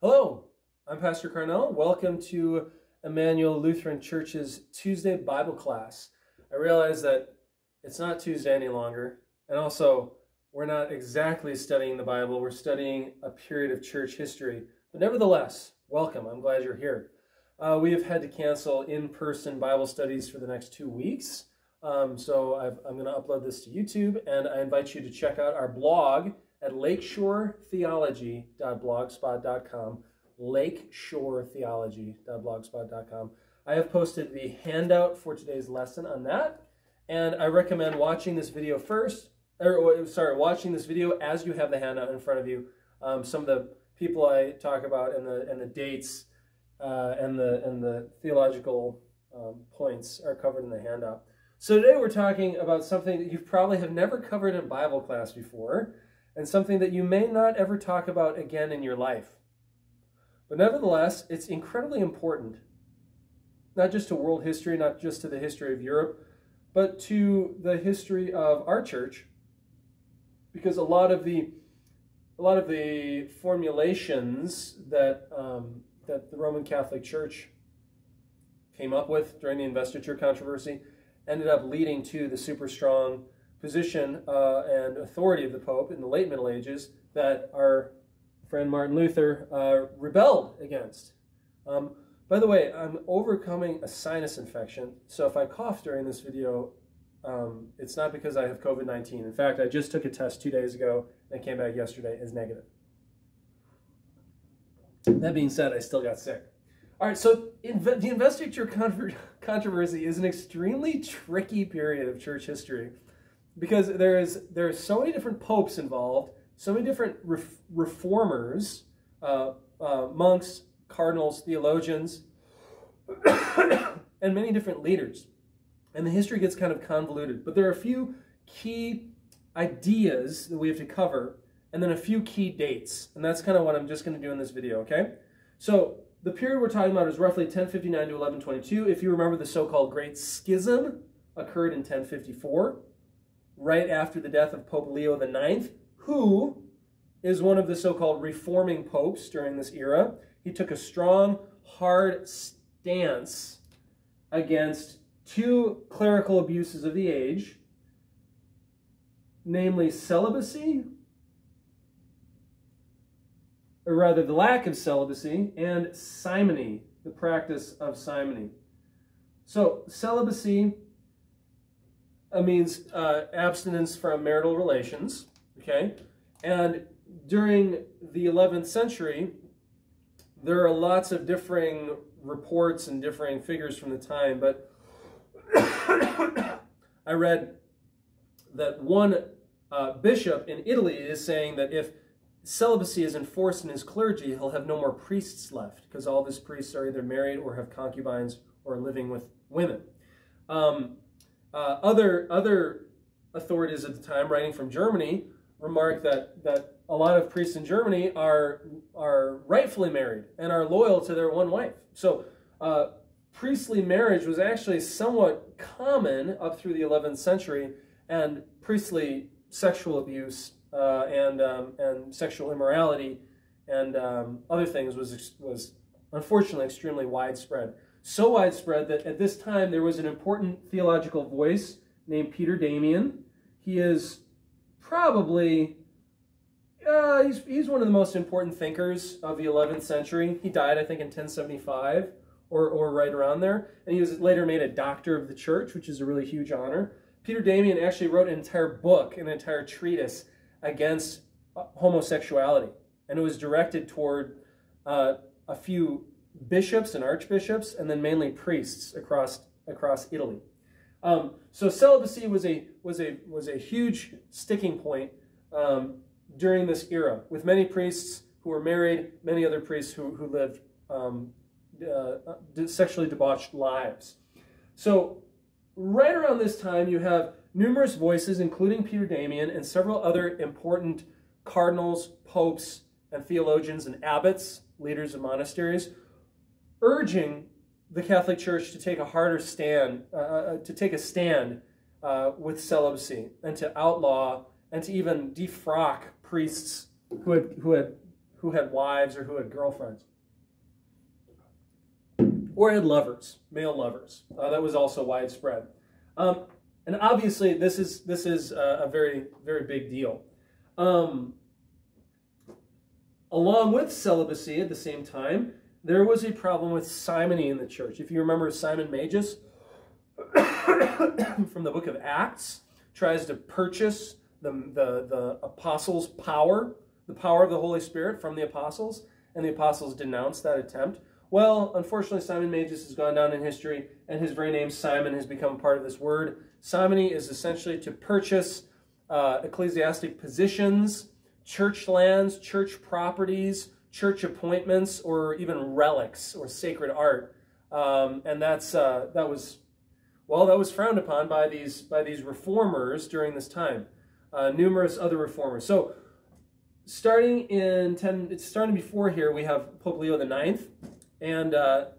Hello, I'm Pastor Carnell. Welcome to Immanuel Lutheran Church's Tuesday Bible class. I realize that it's not Tuesday any longer, and also we're not exactly studying the Bible, we're studying a period of church history. But nevertheless, welcome, I'm glad you're here. We have had to cancel in-person Bible studies for the next 2 weeks, so I'm going to upload this to YouTube, and I invite you to check out our blog at lakeshoretheology.blogspot.com, lakeshoretheology.blogspot.com. I have posted the handout for today's lesson on that, and I recommend watching this video watching this video as you have the handout in front of you. Some of the people I talk about and the dates and the theological points are covered in the handout. So today we're talking about something that you probably have never covered in Bible class before, and something that you may not ever talk about again in your life. But nevertheless, it's incredibly important, not just to world history, not just to the history of Europe, but to the history of our church, because a lot of the formulations that that the Roman Catholic Church came up with during the Investiture Controversy ended up leading to the super strong position and authority of the Pope in the late Middle Ages that our friend Martin Luther rebelled against. By the way, I'm overcoming a sinus infection, so if I cough during this video, it's not because I have COVID-19. In fact, I just took a test 2 days ago and came back yesterday as negative. That being said, I still got sick. All right, so the Investiture Controversy is an extremely tricky period of church history because there's so many different popes involved, so many different reformers, monks, cardinals, theologians, and many different leaders. And the history gets kind of convoluted. But there are a few key ideas that we have to cover, and then a few key dates. And that's kind of what I'm just going to do in this video, okay? So the period we're talking about is roughly 1059 to 1122. If you remember, the so-called Great Schism occurred in 1054, right after the death of Pope Leo IX, who is one of the so-called reforming popes during this era. He took a strong, hard stance against two clerical abuses of the age, namely celibacy, or rather the lack of celibacy, and simony, the practice of simony. So celibacy means abstinence from marital relations, okay? And during the 11th century, there are lots of differing reports and differing figures from the time, but I read that one bishop in Italy is saying that if celibacy is enforced in his clergy, he'll have no more priests left because all of his priests are either married or have concubines or living with women. Other authorities at the time, writing from Germany, remarked that a lot of priests in Germany are rightfully married and are loyal to their one wife. So priestly marriage was actually somewhat common up through the 11th century, and priestly sexual abuse and sexual immorality and other things was unfortunately extremely widespread. So widespread that at this time there was an important theological voice named Peter Damian. He is probably, he's one of the most important thinkers of the 11th century. He died, I think, in 1075 or right around there. And he was later made a doctor of the church, which is a really huge honor. Peter Damian actually wrote an entire book, an entire treatise against homosexuality. And it was directed toward a few bishops and archbishops, and then mainly priests across Italy. So celibacy was a huge sticking point during this era, with many priests who were married, many other priests who lived sexually debauched lives. So right around this time, you have numerous voices, including Peter Damian and several other important cardinals, popes, and theologians and abbots, leaders of monasteries, urging the Catholic Church to take a harder stand, with celibacy, and to outlaw and to even defrock priests who who had wives or who had girlfriends. Or had lovers, male lovers. That was also widespread. And obviously, this is a very, very big deal. Along with celibacy at the same time, there was a problem with simony in the church. If you remember Simon Magus from the book of Acts, tries to purchase the apostles' power, the power of the Holy Spirit from the apostles, and the apostles denounced that attempt. Well, unfortunately, Simon Magus has gone down in history, and his very name, Simon, has become part of this word. Simony is essentially to purchase ecclesiastic positions, church lands, church properties, church appointments, or even relics or sacred art. And that was frowned upon by these reformers during this time. Numerous other reformers. So starting before here, we have Pope Leo IX. And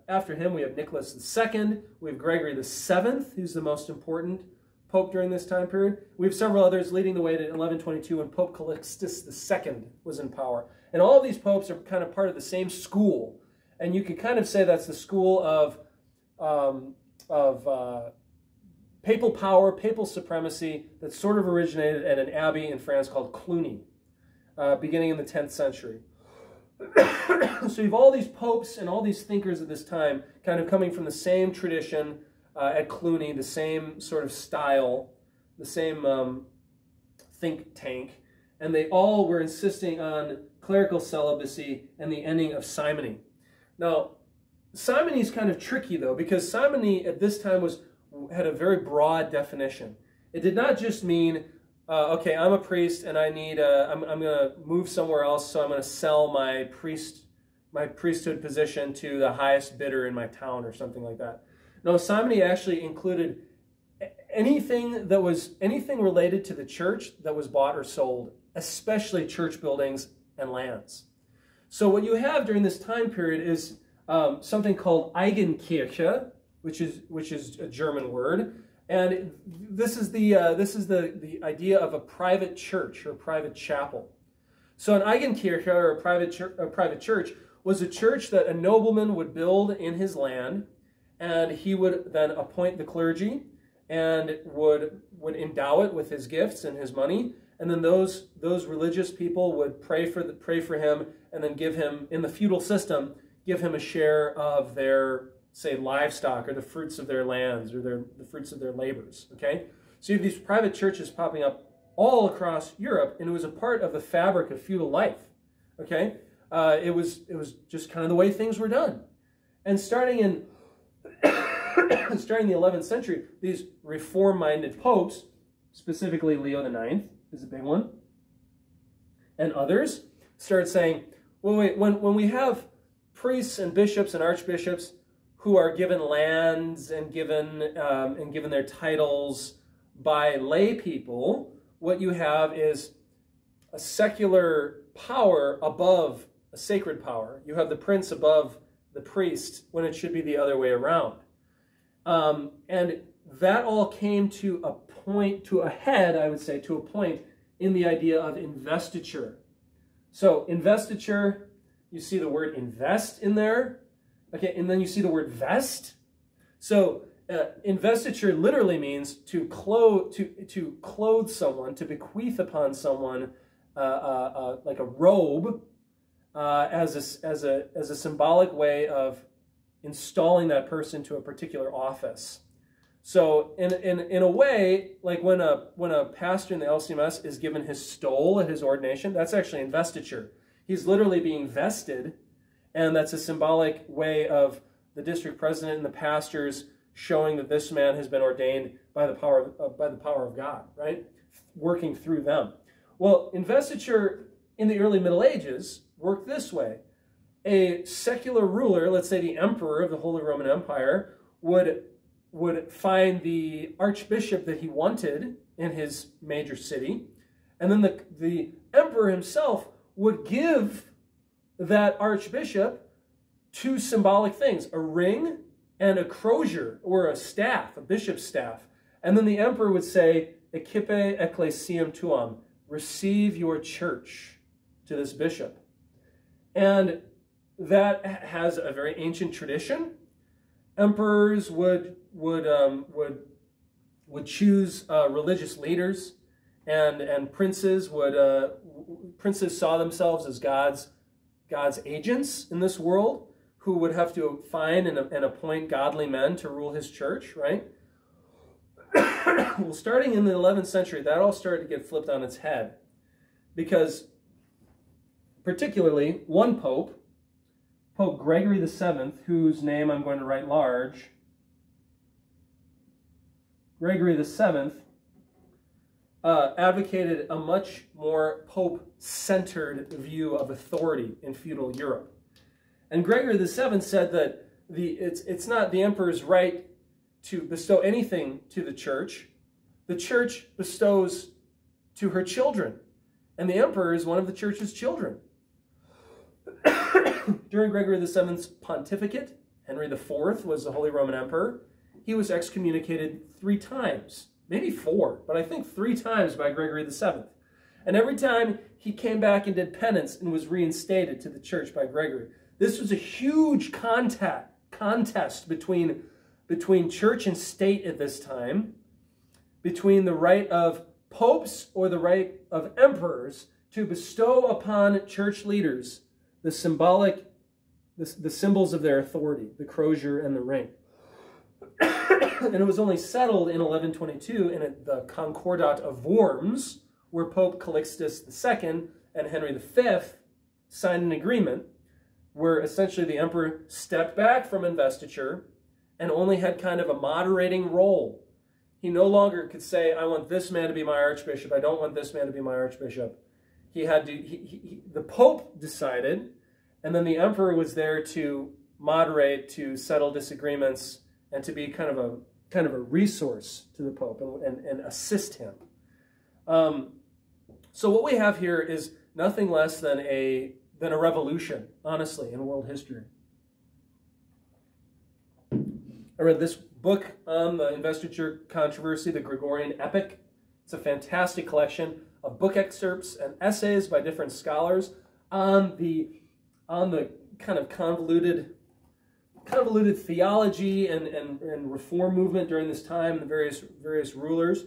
after him, we have Nicholas II. We have Gregory VII, who's the most important pope during this time period. We have several others leading the way to 1122 when Pope Calixtus II was in power. And all of these popes are kind of part of the same school. And you could kind of say that's the school of papal power, papal supremacy that sort of originated at an abbey in France called Cluny, beginning in the 10th century. So you have all these popes and all these thinkers at this time kind of coming from the same tradition at Cluny, the same sort of style, the same think tank, and they all were insisting on clerical celibacy and the ending of simony. Now, simony is kind of tricky, though, because simony at this time had a very broad definition. It did not just mean, okay, I'm a priest and I need, I'm going to move somewhere else, so I'm going to sell my priesthood position to the highest bidder in my town or something like that. No, simony actually included anything related to the church that was bought or sold, especially church buildings and lands. So what you have during this time period is something called Eigenkirche, which is a German word, and this is the idea of a private church or a private chapel. So an Eigenkirche, or a private church, was a church that a nobleman would build in his land, and he would then appoint the clergy and would endow it with his gifts and his money, and then those religious people would pray for him, and then give him, in the feudal system, give him a share of their, say, livestock or the fruits of their lands or the fruits of their labors. Okay, so you have these private churches popping up all across Europe, and it was a part of the fabric of feudal life. Okay, it was just kind of the way things were done, and starting in the 11th century, these reform-minded popes, specifically Leo IX is a big one, and others, started saying, well, wait, when we have priests and bishops and archbishops who are given lands and given their titles by lay people, what you have is a secular power above a sacred power. You have the prince above the priest when it should be the other way around. And that all came to a point in the idea of investiture. So investiture, you see the word invest in there. Okay, and then you see the word vest. So investiture literally means to clothe someone, to bequeath upon someone like a robe as a symbolic way of installing that person to a particular office. So in a way, like when a pastor in the LCMS is given his stole at his ordination, that's actually investiture. He's literally being vested, and that's a symbolic way of the district president and the pastors showing that this man has been ordained by the power of God, right? Working through them. Well, investiture in the early Middle Ages worked this way. A secular ruler, let's say the emperor of the Holy Roman Empire, would find the archbishop that he wanted in his major city, and then the emperor himself would give that archbishop two symbolic things, a ring and a crozier, or a staff, a bishop's staff. And then the emperor would say, Eccipe ecclesiam tuam, receive your church to this bishop. And that has a very ancient tradition. Emperors would choose religious leaders, and princes saw themselves as God's agents in this world, who would have to find and appoint godly men to rule his church, right? Well, starting in the 11th century, that all started to get flipped on its head, because particularly one pope, Pope Gregory VII, whose name I'm going to write large, Gregory VII, advocated a much more pope-centered view of authority in feudal Europe. And Gregory VII said that it's not the emperor's right to bestow anything to the church. The church bestows to her children, and the emperor is one of the church's children. During Gregory VII's pontificate, Henry IV was the Holy Roman Emperor. He was excommunicated 3 times, maybe 4, but I think 3 times by Gregory VII. And every time he came back and did penance and was reinstated to the church by Gregory. This was a huge contest between church and state at this time, between the right of popes or the right of emperors to bestow upon church leaders the symbols of their authority, the crozier and the ring. And it was only settled in 1122 in the Concordat of Worms, where Pope Calixtus II and Henry V signed an agreement where essentially the emperor stepped back from investiture and only had kind of a moderating role. He no longer could say, I want this man to be my archbishop, I don't want this man to be my archbishop. He had to, the Pope decided, and then the emperor was there to moderate, to settle disagreements, and to be kind of a resource to the Pope and assist him. So what we have here is nothing less than a revolution, honestly, in world history. I read this book on the Investiture Controversy, the Gregorian Epic. It's a fantastic collection of book excerpts and essays by different scholars on the kind of convoluted theology and reform movement during this time, and the various rulers.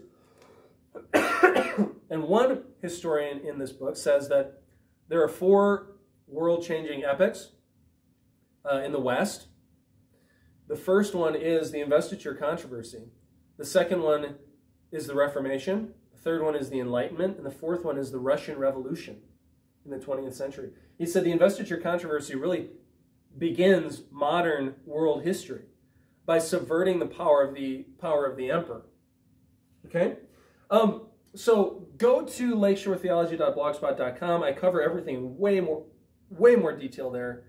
And one historian in this book says that there are 4 world-changing epics in the West. The first one is the Investiture Controversy. The second one is the Reformation. The third one is the Enlightenment. And the fourth one is the Russian Revolution in the 20th century. He said the Investiture Controversy really begins modern world history by subverting the power of the emperor. Okay? So go to lakeshoretheology.blogspot.com. I cover everything in way more detail there.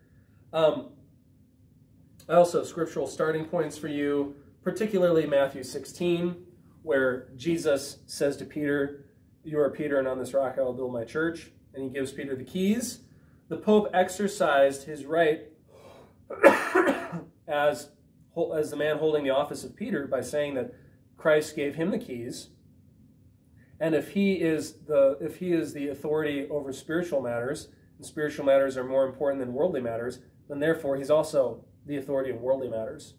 I also have scriptural starting points for you, particularly Matthew 16, where Jesus says to Peter, "You are Peter, and on this rock I will build my church." And he gives Peter the keys. The Pope exercised his right as the man holding the office of Peter by saying that Christ gave him the keys, and if he is the authority over spiritual matters, and spiritual matters are more important than worldly matters, then therefore he's also the authority of worldly matters.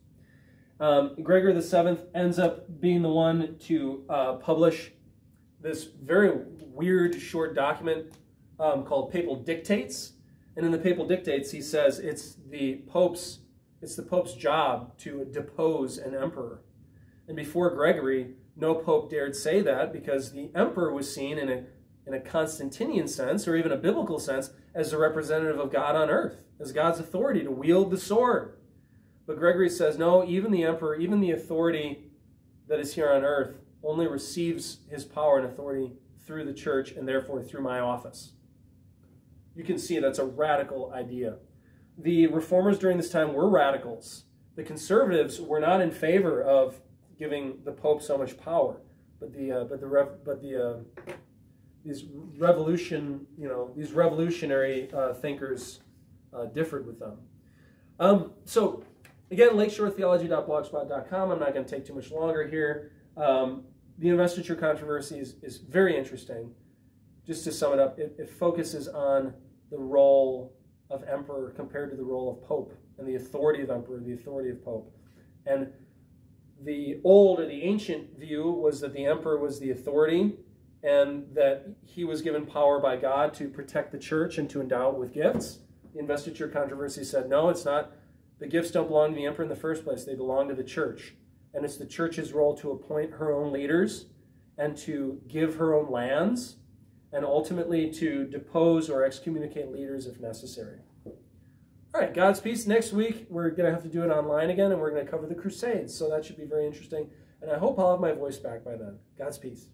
Gregory VII ends up being the one to publish this very weird short document called Papal Dictates. And in the Papal Dictates, he says it's the Pope's job to depose an emperor. And before Gregory, no Pope dared say that, because the emperor was seen in a Constantinian sense, or even a biblical sense, as the representative of God on earth, as God's authority to wield the sword. But Gregory says, no, even the emperor, even the authority that is here on earth, only receives his power and authority through the church, and therefore through my office. You can see that's a radical idea. The reformers during this time were radicals. The conservatives were not in favor of giving the Pope so much power, but these revolutionary thinkers differed with them. So again, lakeshoretheology.blogspot.com. I'm not going to take too much longer here. The Investiture Controversy is very interesting. Just to sum it up, it focuses on the role of emperor compared to the role of pope, and the authority of emperor, the authority of pope. And the old or the ancient view was that the emperor was the authority and that he was given power by God to protect the church and to endow it with gifts. The Investiture Controversy said, no, it's not. The gifts don't belong to the emperor in the first place. They belong to the church. And it's the church's role to appoint her own leaders and to give her own lands and ultimately to depose or excommunicate leaders if necessary. All right, God's peace. Next week, we're going to have to do it online again, and we're going to cover the Crusades. So that should be very interesting. And I hope I'll have my voice back by then. God's peace.